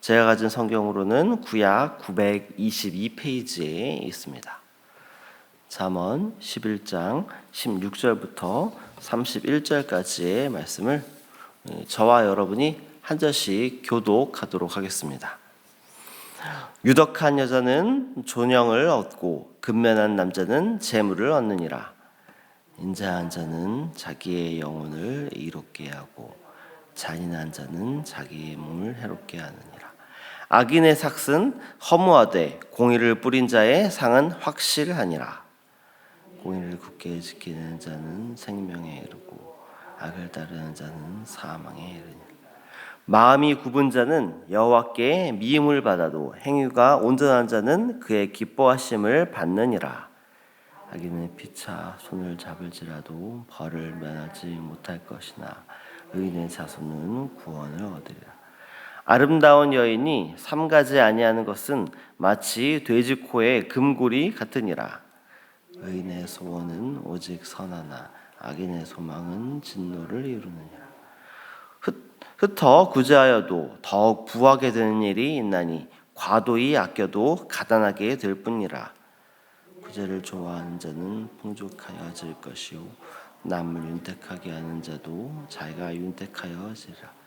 제가 가진 성경으로는 구약 922페이지에 있습니다. 잠언 11장 16절부터 31절까지의 말씀을 저와 여러분이 한 절씩 교독하도록 하겠습니다. 유덕한 여자는 존영을 얻고 근면한 남자는 재물을 얻느니라. 인자한 자는 자기의 영혼을 이롭게 하고 잔인한 자는 자기의 몸을 해롭게 하느니라. 악인의 삭은 허무하되 공의를 뿌린 자의 상은 확실하니라. 공의를 굳게 지키는 자는 생명에 이르고 악을 따르는 자는 사망에 이르니라. 마음이 굽은 자는 여호와께 미움을 받아도 행위가 온전한 자는 그의 기뻐하심을 받느니라. 악인의 피차 손을 잡을지라도 벌을 면하지 못할 것이나 의인의 자손은 구원을 얻으리라. 아름다운 여인이 삼가지 아니하는 것은 마치 돼지 코의 금고리 같으니라. 의인의 소원은 오직 선하나 악인의 소망은 진노를 이루느니라. 흩어 구제하여도 더욱 부하게 되는 일이 있나니 과도히 아껴도 가난하게 될 뿐이라. 구제를 좋아하는 자는 풍족하여질 것이요 남을 윤택하게 하는 자도 자기가 윤택하여지리라.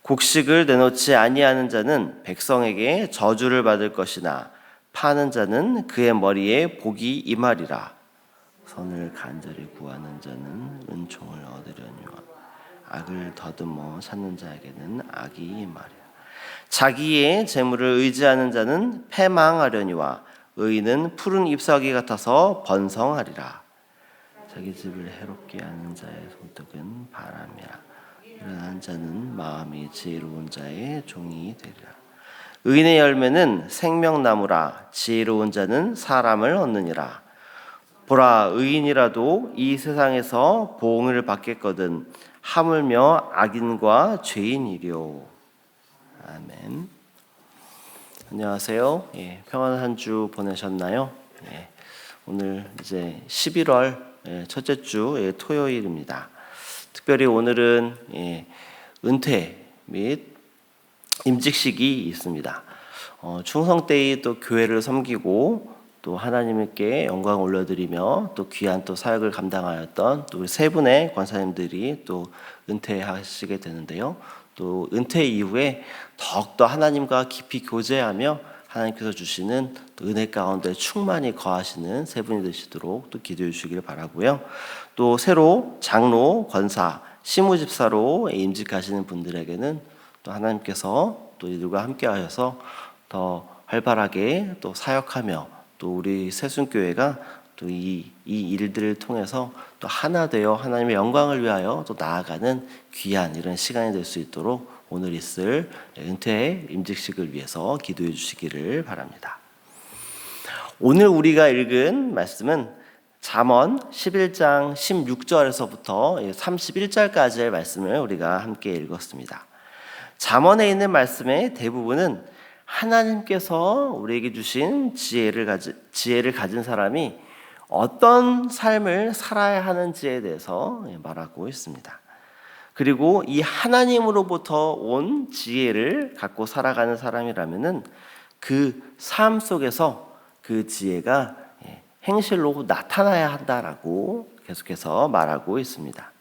곡식을 내놓지 아니하는 자는 백성에게 저주를 받을 것이나 파는 자는 그의 머리에 복이 임하리라. 선을 간절히 구하는 자는 은총을 얻으려니와 악을 더듬어 찾는 자에게는 악이 임하리라. 자기의 재물을 의지하는 자는 패망하려니와 의인은 푸른 잎사귀 같아서 번성하리라. 자기 집을 해롭게 하는 자의 손톱은 바람이라. 일어난 자는 마음이 지혜로운 자의 종이 되리라. 의인의 열매는 생명나무라. 지혜로운 자는 사람을 얻느니라. 보라, 의인이라도 이 세상에서 보응을 받겠거든 하물며 악인과 죄인이려. 아멘. 안녕하세요. 평안한 한 주 보내셨나요? 오늘 이제 11월 첫째 주 토요일입니다. 특별히 오늘은 은퇴 및 임직식이 있습니다. 충성되이 또 교회를 섬기고 또 하나님께 영광 올려드리며 또 귀한 또 사역을 감당하였던 또 세 분의 권사님들이 또 은퇴하시게 되는데요. 또 은퇴 이후에 더욱더 하나님과 깊이 교제하며 하나님께서 주시는 또 은혜 가운데 충만히 거하시는 세 분이 되시도록 또 기도해 주시기를 바라고요. 또 새로 장로, 권사, 시무집사로 임직하시는 분들에게는 또 하나님께서 또 이들과 함께하셔서 더 활발하게 또 사역하며 또 우리 새순교회가 또 이 일들을 통해서 또 하나 되어 하나님의 영광을 위하여 또 나아가는 귀한 이런 시간이 될 수 있도록 오늘 있을 은퇴 임직식을 위해서 기도해 주시기를 바랍니다. 오늘 우리가 읽은 말씀은 잠언 11장 16절에서부터 31절까지의 말씀을 우리가 함께 읽었습니다. 잠언에 있는 말씀의 대부분은 하나님께서 우리에게 주신 지혜를 가진 사람이 어떤 삶을 살아야 하는지에 대해서 말하고 있습니다. 그리고 이 하나님으로부터 온 지혜를 갖고 살아가는 사람이라면은 그 삶 속에서 그 지혜가 행실로 나타나야 한다라고 계속해서 말하고 있습니다.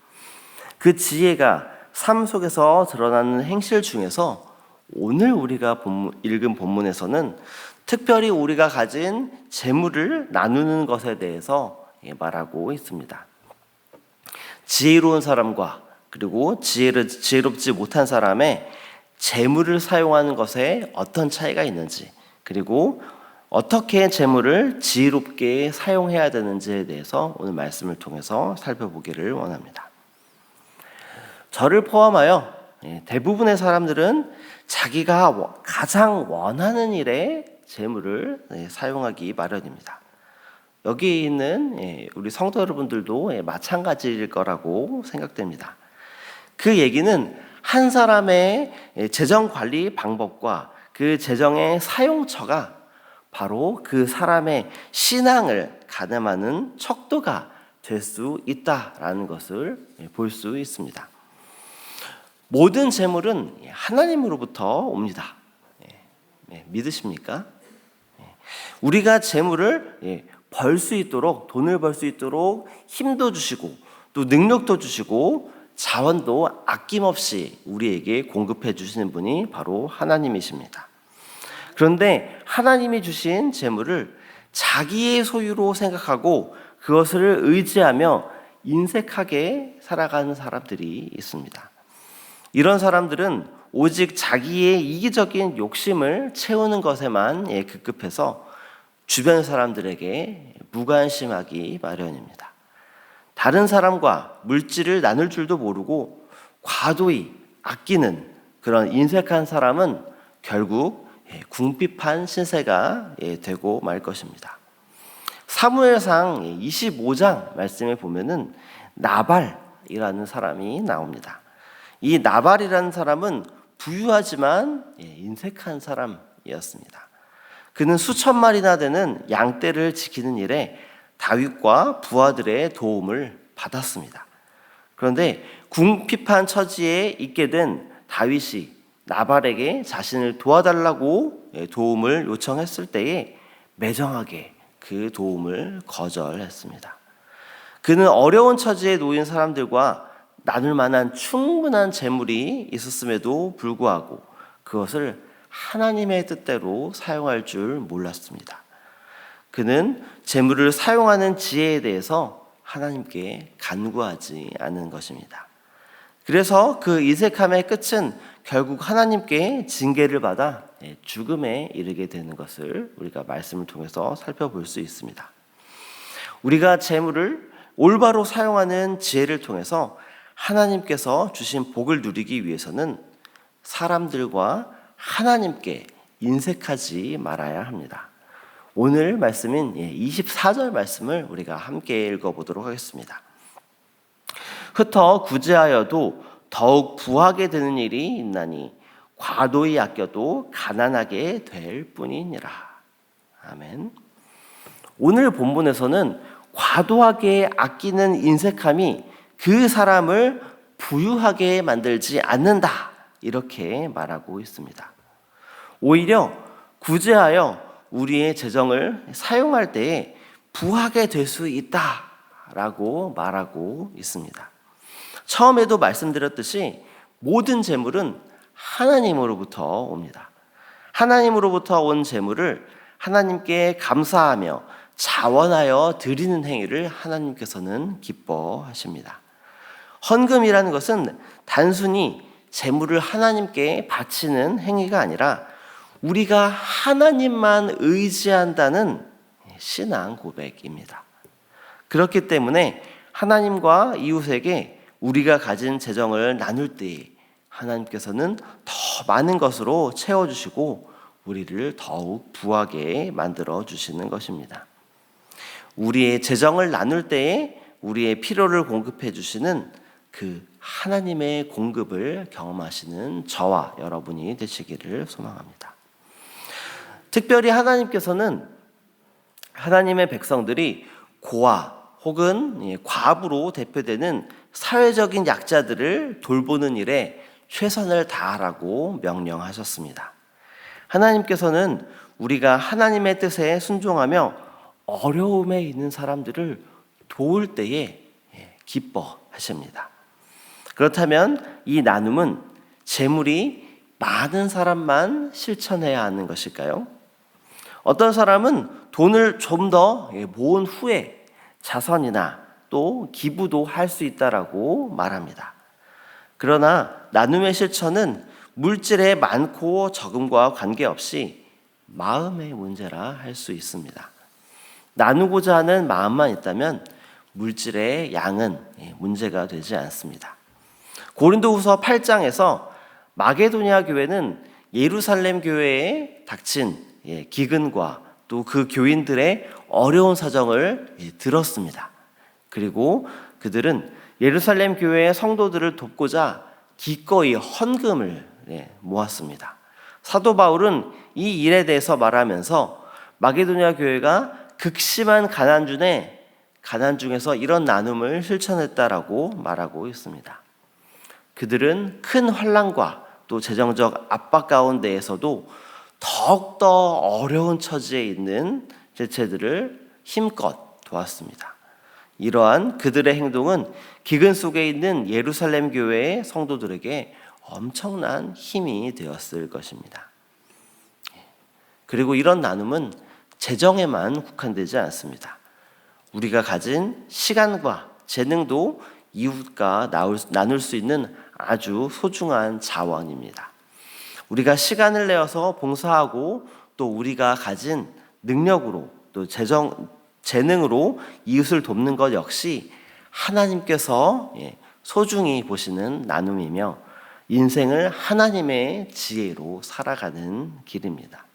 그 지혜가 삶 속에서 드러나는 행실 중에서 오늘 우리가 읽은 본문에서는 특별히 우리가 가진 재물을 나누는 것에 대해서 말하고 있습니다. 지혜로운 사람과 그리고 지혜롭지 못한 사람의 재물을 사용하는 것에 어떤 차이가 있는지, 그리고 어떻게 재물을 지혜롭게 사용해야 되는지에 대해서 오늘 말씀을 통해서 살펴보기를 원합니다. 저를 포함하여 대부분의 사람들은 자기가 가장 원하는 일에 재물을 사용하기 마련입니다. 여기 있는 우리 성도 여러분들도 마찬가지일 거라고 생각됩니다. 그 얘기는 한 사람의 재정 관리 방법과 그 재정의 사용처가 바로 그 사람의 신앙을 가늠하는 척도가 될 수 있다라는 것을 볼 수 있습니다. 모든 재물은 하나님으로부터 옵니다. 믿으십니까? 우리가 재물을 벌 수 있도록, 돈을 벌 수 있도록 힘도 주시고 또 능력도 주시고 자원도 아낌없이 우리에게 공급해 주시는 분이 바로 하나님이십니다. 그런데 하나님이 주신 재물을 자기의 소유로 생각하고 그것을 의지하며 인색하게 살아가는 사람들이 있습니다. 이런 사람들은 오직 자기의 이기적인 욕심을 채우는 것에만 급급해서 주변 사람들에게 무관심하기 마련입니다. 다른 사람과 물질을 나눌 줄도 모르고 과도히 아끼는 그런 인색한 사람은 결국 궁핍한 신세가 되고 말 것입니다. 사무엘상 25장 말씀에 보면은 나발이라는 사람이 나옵니다. 이 나발이라는 사람은 부유하지만 인색한 사람이었습니다. 그는 수천 마리나 되는 양떼를 지키는 일에 다윗과 부하들의 도움을 받았습니다. 그런데 궁핍한 처지에 있게 된 다윗이 나발에게 자신을 도와달라고 도움을 요청했을 때에 매정하게 그 도움을 거절했습니다. 그는 어려운 처지에 놓인 사람들과 나눌 만한 충분한 재물이 있었음에도 불구하고 그것을 하나님의 뜻대로 사용할 줄 몰랐습니다. 그는 재물을 사용하는 지혜에 대해서 하나님께 간구하지 않은 것입니다. 그래서 그 인색함의 끝은 결국 하나님께 징계를 받아 죽음에 이르게 되는 것을 우리가 말씀을 통해서 살펴볼 수 있습니다. 우리가 재물을 올바로 사용하는 지혜를 통해서 하나님께서 주신 복을 누리기 위해서는 사람들과 하나님께 인색하지 말아야 합니다. 오늘 말씀인 24절 말씀을 우리가 함께 읽어보도록 하겠습니다. 흩어 구제하여도 더욱 부하게 되는 일이 있나니 과도히 아껴도 가난하게 될 뿐이니라. 아멘. 오늘 본문에서는 과도하게 아끼는 인색함이 그 사람을 부유하게 만들지 않는다, 이렇게 말하고 있습니다. 오히려 구제하여 우리의 재정을 사용할 때에 부하게 될 수 있다라고 말하고 있습니다. 처음에도 말씀드렸듯이 모든 재물은 하나님으로부터 옵니다. 하나님으로부터 온 재물을 하나님께 감사하며 자원하여 드리는 행위를 하나님께서는 기뻐하십니다. 헌금이라는 것은 단순히 재물을 하나님께 바치는 행위가 아니라 우리가 하나님만 의지한다는 신앙 고백입니다. 그렇기 때문에 하나님과 이웃에게 우리가 가진 재정을 나눌 때 하나님께서는 더 많은 것으로 채워주시고 우리를 더욱 부하게 만들어 주시는 것입니다. 우리의 재정을 나눌 때에 우리의 필요를 공급해 주시는 그 하나님의 공급을 경험하시는 저와 여러분이 되시기를 소망합니다. 특별히 하나님께서는 하나님의 백성들이 고아 혹은 과부로 대표되는 사회적인 약자들을 돌보는 일에 최선을 다하라고 명령하셨습니다. 하나님께서는 우리가 하나님의 뜻에 순종하며 어려움에 있는 사람들을 도울 때에 기뻐하십니다. 그렇다면 이 나눔은 재물이 많은 사람만 실천해야 하는 것일까요? 어떤 사람은 돈을 좀 더 모은 후에 자선이나 또 기부도 할 수 있다라고 말합니다. 그러나 나눔의 실천은 물질의 많고 적음과 관계없이 마음의 문제라 할 수 있습니다. 나누고자 하는 마음만 있다면 물질의 양은 문제가 되지 않습니다. 고린도후서 8장에서 마게도냐 교회는 예루살렘 교회에 닥친 기근과 또 그 교인들의 어려운 사정을 들었습니다. 그리고 그들은 예루살렘 교회의 성도들을 돕고자 기꺼이 헌금을 모았습니다. 사도 바울은 이 일에 대해서 말하면서 마게도냐 교회가 극심한 가난 중에서 이런 나눔을 실천했다라고 말하고 있습니다. 그들은 큰 환난과 또 재정적 압박 가운데에서도 더욱더 어려운 처지에 있는 지체들을 힘껏 도왔습니다. 이러한 그들의 행동은 기근 속에 있는 예루살렘 교회의 성도들에게 엄청난 힘이 되었을 것입니다. 그리고 이런 나눔은 재정에만 국한되지 않습니다. 우리가 가진 시간과 재능도 이웃과 나눌 수 있는 아주 소중한 자원입니다. 우리가 시간을 내어서 봉사하고 또 우리가 가진 능력으로 또 재능으로 이웃을 돕는 것 역시 하나님께서 소중히 보시는 나눔이며 인생을 하나님의 지혜로 살아가는 길입니다.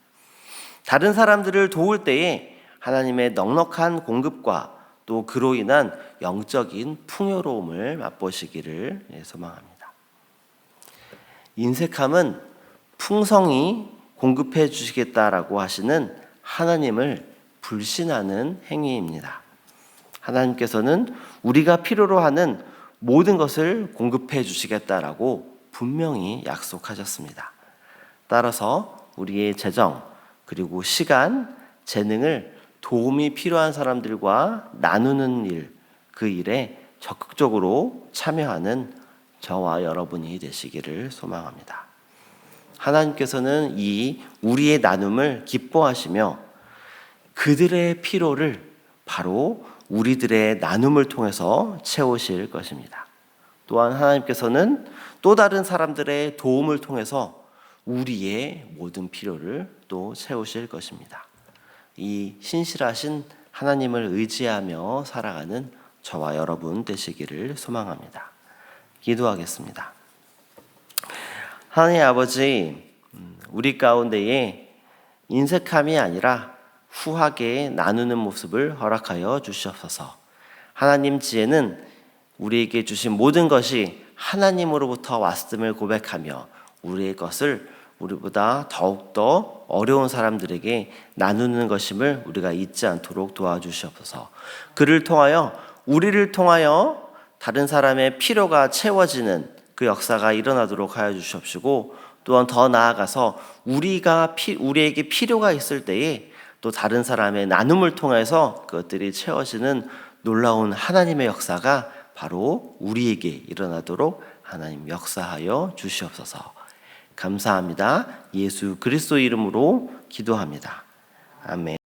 다른 사람들을 도울 때에 하나님의 넉넉한 공급과 또 그로 인한 영적인 풍요로움을 맛보시기를 소망합니다. 인색함은 풍성히 공급해 주시겠다라고 하시는 하나님을 불신하는 행위입니다. 하나님께서는 우리가 필요로 하는 모든 것을 공급해 주시겠다라고 분명히 약속하셨습니다. 따라서 우리의 재정 그리고 시간, 재능을 도움이 필요한 사람들과 나누는 일, 그 일에 적극적으로 참여하는 저와 여러분이 되시기를 소망합니다. 하나님께서는 이 우리의 나눔을 기뻐하시며 그들의 필요를 바로 우리들의 나눔을 통해서 채우실 것입니다. 또한 하나님께서는 또 다른 사람들의 도움을 통해서 우리의 모든 필요를 또 채우실 것입니다. 이 신실하신 하나님을 의지하며 살아가는 저와 여러분 되시기를 소망합니다. 기도하겠습니다. 하나님 아버지, 우리 가운데에 인색함이 아니라 후하게 나누는 모습을 허락하여 주시옵소서. 하나님 지혜는 우리에게 주신 모든 것이 하나님으로부터 왔음을 고백하며 우리의 것을 우리보다 더욱더 어려운 사람들에게 나누는 것임을 우리가 잊지 않도록 도와주시옵소서. 그를 통하여 우리를 통하여 다른 사람의 필요가 채워지는 그 역사가 일어나도록 하여 주시옵시고 또한 더 나아가서 우리에게 필요가 있을 때에 또 다른 사람의 나눔을 통해서 그것들이 채워지는 놀라운 하나님의 역사가 바로 우리에게 일어나도록 하나님 역사하여 주시옵소서. 감사합니다. 예수 그리스도 이름으로 기도합니다. 아멘.